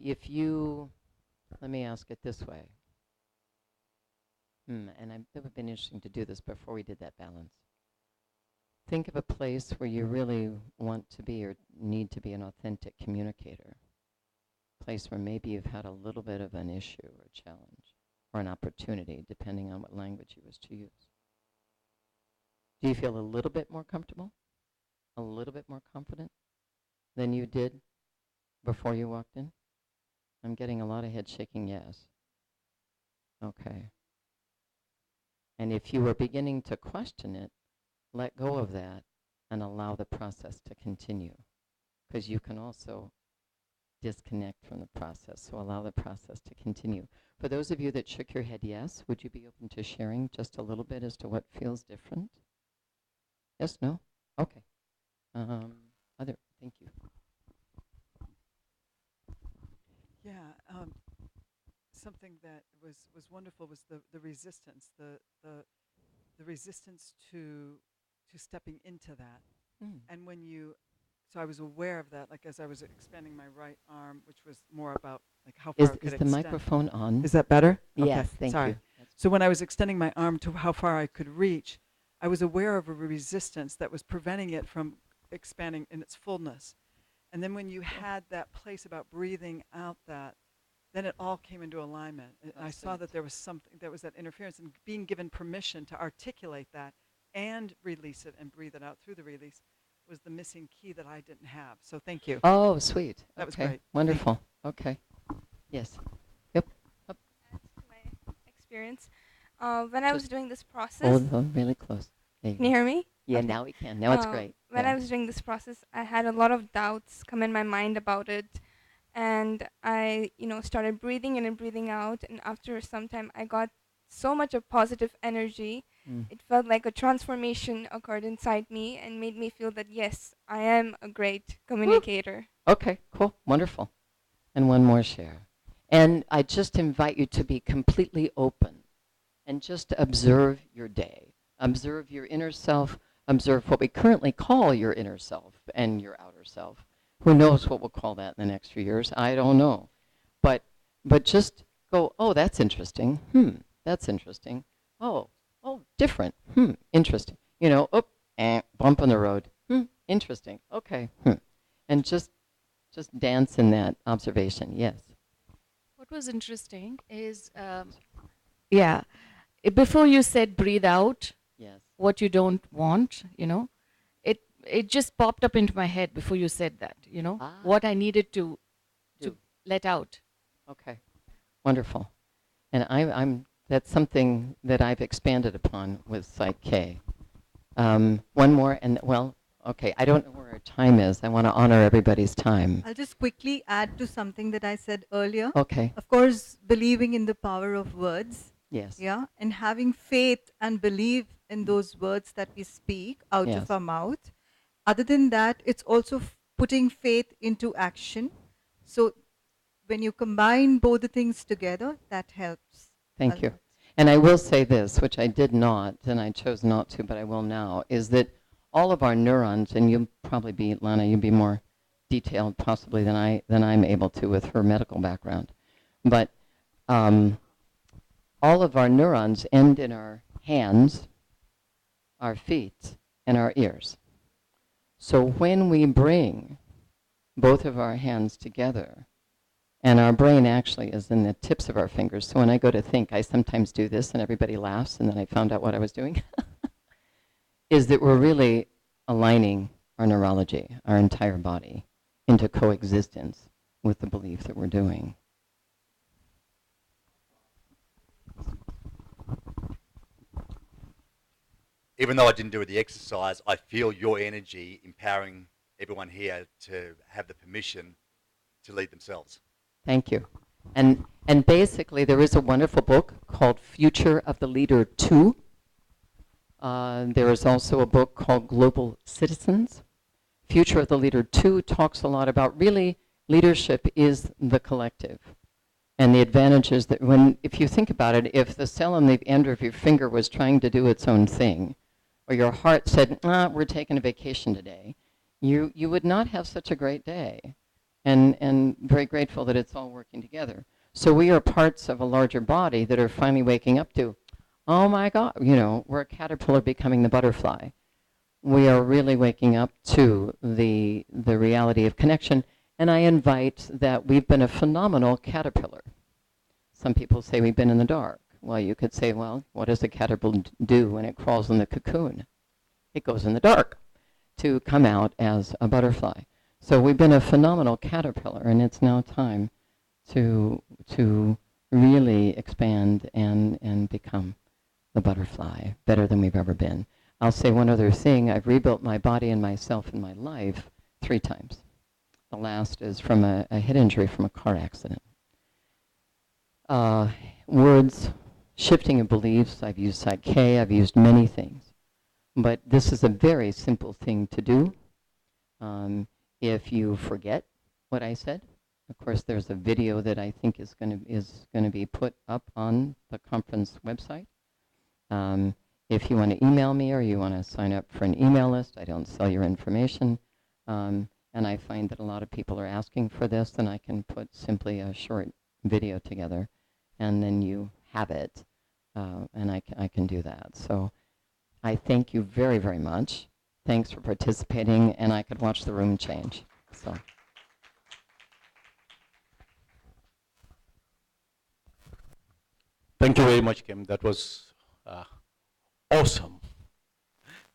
if you, let me ask it this way. It would have been interesting to do this before we did that balance. Think of a place where you really want to be or need to be an authentic communicator. Place where maybe you've had a little bit of an issue or a challenge or an opportunity, depending on what language you wish to use. Do you feel a little bit more comfortable, a little bit more confident than you did before you walked in? I'm getting a lot of head shaking yes. Okay. And if you were beginning to question it, let go of that and allow the process to continue. Because you can also disconnect from the process, so allow the process to continue. For those of you that shook your head yes, would you be open to sharing just a little bit as to what feels different? Yes, no? Okay. Thank you. Yeah, something that was wonderful was the resistance, the resistance to stepping into that. And when you, so I was aware of that, like as I was expanding my right arm, which was more about like how far it could Is the extend. microphone on? Is that better? Yes, Okay, thank sorry. you. So when I was extending my arm to how far I could reach, I was aware of a resistance that was preventing it from expanding in its fullness. And then when you had that place about breathing out that, then it all came into alignment. And I saw that there was something, there was that interference, and being given permission to articulate that and release it and breathe it out through the release was the missing key that I didn't have. So thank you. Oh, sweet. That was Okay, great. wonderful. Okay. Yes. Yep. Up. Add to my experience. When I was doing this process, Hold on really close. There can you hear me? Yeah, Okay. now we can. Now it's great. When Yeah. I was doing this process, I had a lot of doubts come in my mind about it, and I, started breathing in and breathing out, and after some time, I got so much of positive energy. It felt like a transformation occurred inside me and made me feel that yes, I am a great communicator. Okay, cool. Wonderful. And one more share. And I just invite you to be completely open and just observe your day. Observe your inner self. Observe what we currently call your inner self and your outer self. Who knows what we'll call that in the next few years? I don't know. But just go, oh, that's interesting. That's interesting. Oh, different. Interesting. Bump on the road. Interesting. Okay. And just dance in that observation. Yes. What was interesting is, yeah, before you said breathe out, Yes. what you don't want, it just popped up into my head before you said that, what I needed to let out. Okay. Wonderful. And that's something that I've expanded upon with Psych K. One more, and okay, I don't know where our time is. I want to honor everybody's time. I'll just quickly add to something that I said earlier. Okay. Of course, believing in the power of words. Yes. Yeah, and having faith and belief in those words that we speak out Yes. of our mouth. Other than that, it's also putting faith into action. So when you combine both the things together, that helps. Thank you. And I will say this, which I did not, and I chose not to, but I will now, is that all of our neurons, and you'll probably be, Lana, you'll be more detailed possibly than I'm able to with her medical background, but all of our neurons end in our hands, our feet, and our ears. So when we bring both of our hands together, and our brain actually is in the tips of our fingers. So when I go to think, I sometimes do this and everybody laughs and then I found out what I was doing, is that we're really aligning our neurology, our entire body, into coexistence with the belief that we're doing. Even though I didn't do the exercise, I feel your energy empowering everyone here to have the permission to lead themselves. Thank you. And basically, there is a wonderful book called Future of the Leader 2. There is also a book called Global Citizens. Future of the Leader 2 talks a lot about really leadership is the collective. And the advantage is that if you think about it, if the cell on the end of your finger was trying to do its own thing, or your heart said, we're taking a vacation today, you would not have such a great day. and very grateful that it's all working together. So we are parts of a larger body that are finally waking up to, oh my God, we're a caterpillar becoming the butterfly. We are really waking up to the reality of connection. And I invite that we've been a phenomenal caterpillar. Some people say we've been in the dark. Well, you could say, well, what does a caterpillar do when it crawls in the cocoon? It goes in the dark to come out as a butterfly. So we've been a phenomenal caterpillar, and it's now time to really expand and become the butterfly better than we've ever been. I'll say one other thing. I've rebuilt my body and myself in my life 3 times. The last is from a head injury from a car accident. Words, shifting of beliefs. I've used Psyche. I've used many things. But this is a very simple thing to do. If you forget what I said, of course, there's a video that I think is going to be put up on the conference website. If you want to email me or you want to sign up for an email list, I don't sell your information. And I find that a lot of people are asking for this, and I can put simply a short video together, and then you have it, and I can do that. So I thank you very, very much. Thanks for participating, and I could watch the room change. So. Thank you very much, Kim. That was awesome.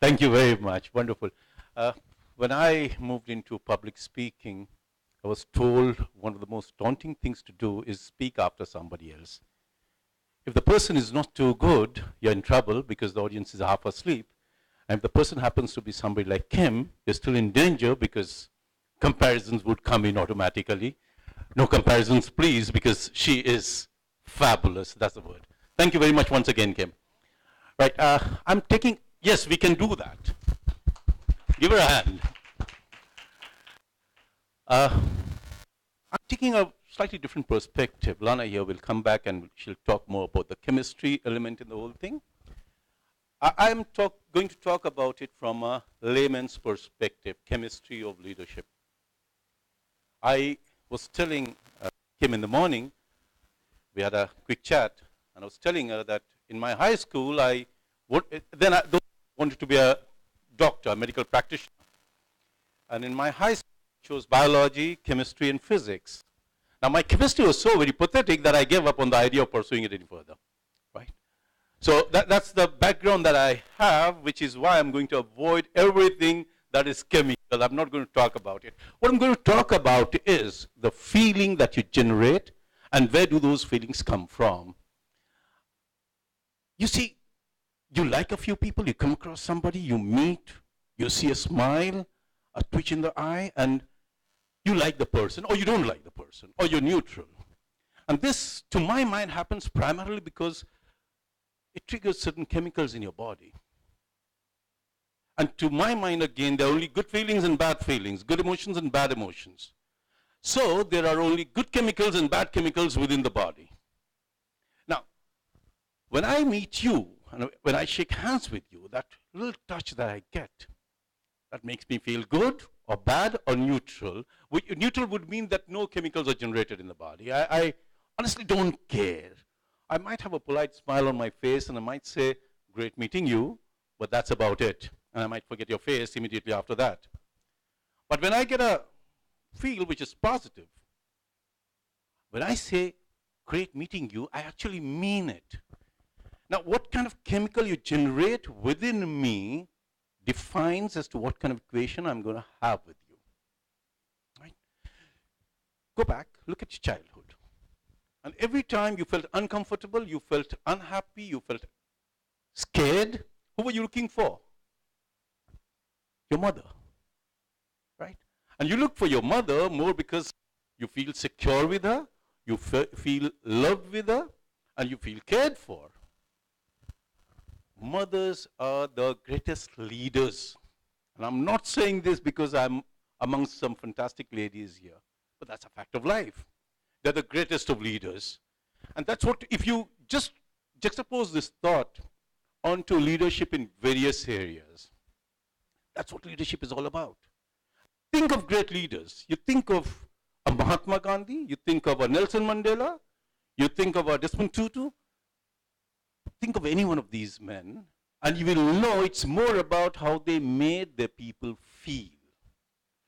Thank you very much. Wonderful. When I moved into public speaking, I was told one of the most daunting things to do is speak after somebody else. If the person is not too good, you're in trouble because the audience is half asleep. And if the person happens to be somebody like Kim, you're still in danger because comparisons would come in automatically. No comparisons, please, because she is fabulous. That's the word. Thank you very much once again, Kim. Right, I'm taking, yes, we can do that. Give her a hand. I'm taking a slightly different perspective. Lana here will come back and she'll talk more about the chemistry element in the whole thing. I'm going to talk about it from a layman's perspective, chemistry of leadership. I was telling Kim in the morning, we had a quick chat, and I was telling her that in my high school, I wanted to be a doctor, a medical practitioner. And in my high school, I chose biology, chemistry, and physics. Now, my chemistry was so very pathetic that I gave up on the idea of pursuing it any further, right? So that's the background that I have, which is why I'm going to avoid everything that is chemical. I'm not going to talk about it. What I'm going to talk about is the feeling that you generate and where do those feelings come from. You see, you like a few people, you come across somebody, you meet, you see a smile, a twitch in the eye, and you like the person, or you don't like the person, or you're neutral. And this, to my mind, happens primarily because it triggers certain chemicals in your body. And to my mind, again, there are only good feelings and bad feelings, good emotions and bad emotions. So there are only good chemicals and bad chemicals within the body. Now, when I meet you, and when I shake hands with you, that little touch that I get, that makes me feel good or bad or neutral. Neutral would mean that no chemicals are generated in the body. I honestly don't care. I might have a polite smile on my face and I might say, great meeting you, but that's about it. And I might forget your face immediately after that. But when I get a feel which is positive, when I say, great meeting you, I actually mean it. Now, what kind of chemical you generate within me defines as to what kind of equation I'm going to have with you. Right? Go back, look at your childhood. And every time you felt uncomfortable, you felt unhappy, you felt scared, who were you looking for? Your mother. Right? And you look for your mother more because you feel secure with her, you feel loved with her, and you feel cared for. Mothers are the greatest leaders. And I'm not saying this because I'm amongst some fantastic ladies here, but that's a fact of life. They're the greatest of leaders. And that's what, if you just juxtapose this thought onto leadership in various areas, that's what leadership is all about. Think of great leaders. You think of a Mahatma Gandhi, you think of a Nelson Mandela, you think of a Desmond Tutu, think of any one of these men, and you will know it's more about how they made their people feel.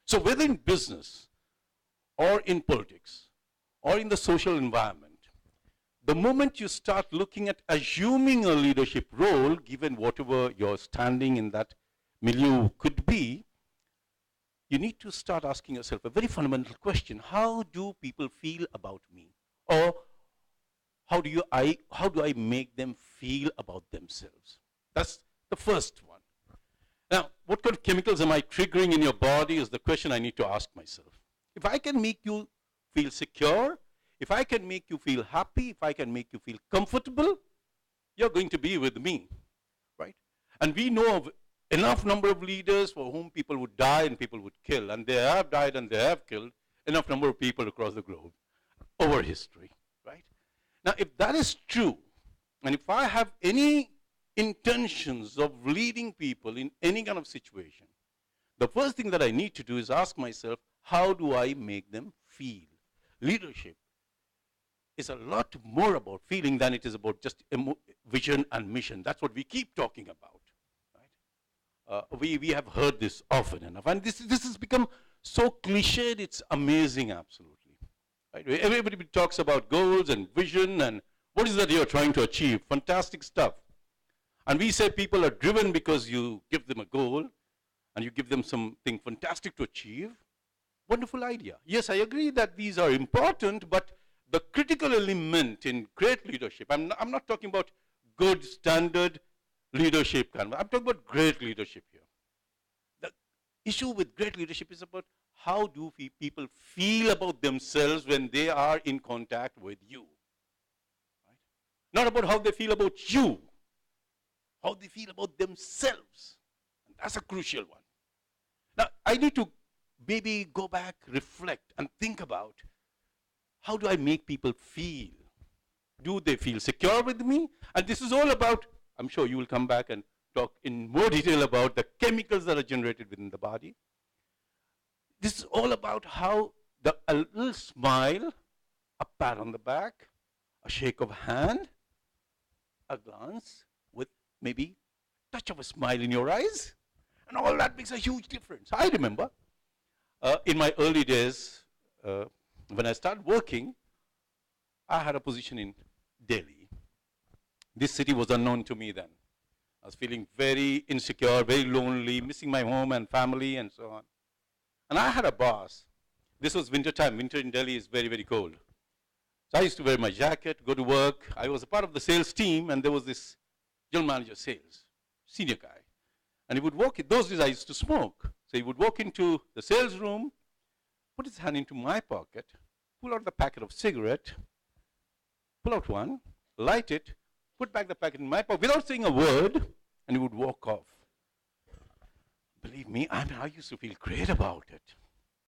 So whether in business, or in politics, or in the social environment, the moment you start looking at assuming a leadership role, given whatever your standing in that milieu could be, you need to start asking yourself a very fundamental question. How do people feel about me? Or how do I make them feel about themselves? That's the first one. Now, what kind of chemicals am I triggering in your body is the question I need to ask myself. If I can make you feel secure, if I can make you feel happy, if I can make you feel comfortable, you're going to be with me, right? And we know of enough number of leaders for whom people would die and people would kill, and they have died and they have killed enough number of people across the globe over history, right? Now, if that is true, and if I have any intentions of leading people in any kind of situation, the first thing that I need to do is ask myself, how do I make them feel? Leadership is a lot more about feeling than it is about just vision and mission. That's what we keep talking about. Right? We have heard this often enough. And this has become so cliched, it's amazing, absolutely. Right? Everybody talks about goals and vision and what is that you're trying to achieve. Fantastic stuff. And we say people are driven because you give them a goal and you give them something fantastic to achieve. Wonderful idea. Yes, I agree that these are important, but the critical element in great leadership, I'm not talking about good standard leadership kind of, I'm talking about great leadership here. The issue with great leadership is about how do people feel about themselves when they are in contact with you. Right? Not about how they feel about you, how they feel about themselves. And that's a crucial one. Now, I need to maybe go back, reflect, and think about how do I make people feel? Do they feel secure with me? And this is all about, I'm sure you will come back and talk in more detail about the chemicals that are generated within the body. This is all about how a little smile, a pat on the back, a shake of hand, a glance with maybe a touch of a smile in your eyes, and all that makes a huge difference. I remember in my early days, when I started working, I had a position in Delhi. This city was unknown to me then. I was feeling very insecure, very lonely, missing my home and family and so on. And I had a boss. This was winter time. Winter in Delhi is very, very cold. So I used to wear my jacket, go to work. I was a part of the sales team, and there was this general manager sales, senior guy. And he would walk in. Those days I used to smoke. So he would walk into the sales room, put his hand into my pocket, pull out the packet of cigarette, pull out one, light it, put back the packet in my pocket without saying a word, and he would walk off. Believe me, I used to feel great about it.